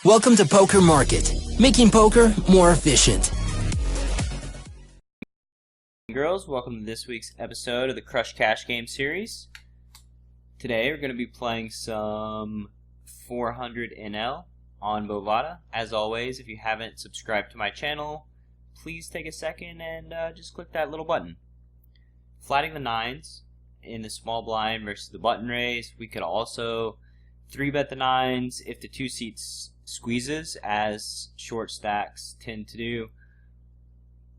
Welcome to Poker Market, making poker more efficient. Girls, welcome to this week's episode of the Crush Cash Game series. Today we're going to be playing some 400 NL on Bovada. As always, if you haven't subscribed to my channel, please take a second and just click that little button. Flatting the nines in the small blind versus the button raise. We could also 3-bet the nines if the 2 seats squeezes, as short stacks tend to do.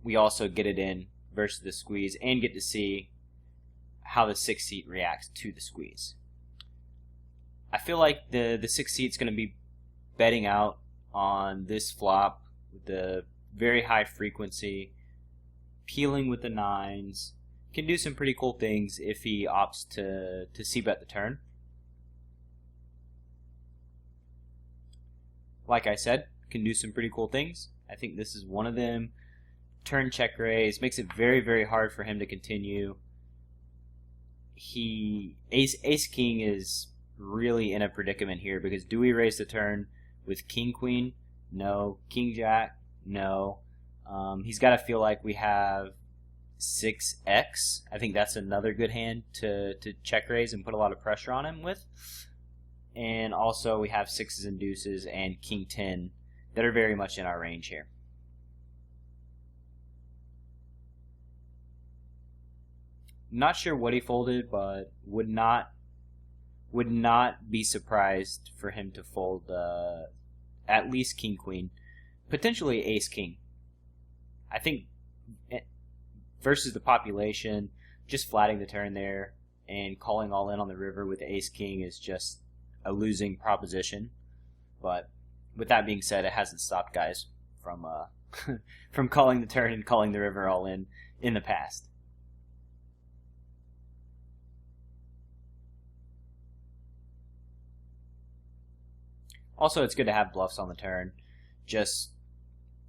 We also get it in versus the squeeze and get to see how the 6 seat reacts to the squeeze. I feel like the 6 seat's going to be betting out on this flop with the very high frequency, peeling with the nines. Can do some pretty cool things if he opts to c-bet the turn. Like I said, can do some pretty cool things. I think this is one of them. Turn check raise makes it very, very hard for him to continue. Ace king is really in a predicament here, because do we raise the turn with king queen? No. King jack? No. He's got to feel like we have 6x. I think that's another good hand to check raise and put a lot of pressure on him with. And also we have 6s and deuces and king 10 that are very much in our range here. Not sure what he folded, but would not be surprised for him to fold at least king queen, potentially ace king. I think versus the population, just flatting the turn there and calling all in on the river with ace king is just a losing proposition. But with that being said, it hasn't stopped guys from from calling the turn and calling the river all in the past. Also, it's good to have bluffs on the turn, just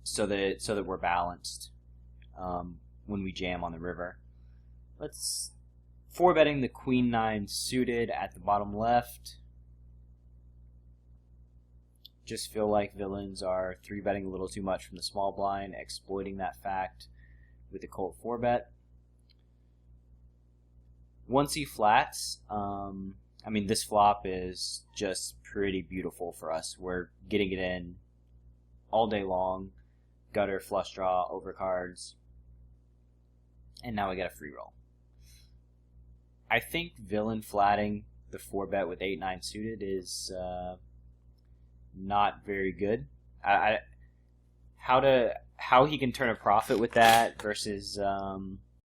so that we're balanced when we jam on the river. Let's 4-betting the queen 9 suited at the bottom left. Just feel like villains are 3-betting a little too much from the small blind, exploiting that fact with the cold 4-bet. Once he flats, I mean, this flop is just pretty beautiful for us. We're getting it in all day long. Gutter, flush draw, overcards. And now we get a free roll. I think villain flatting the 4-bet with 8-9 suited is not very good. How he can turn a profit with that versus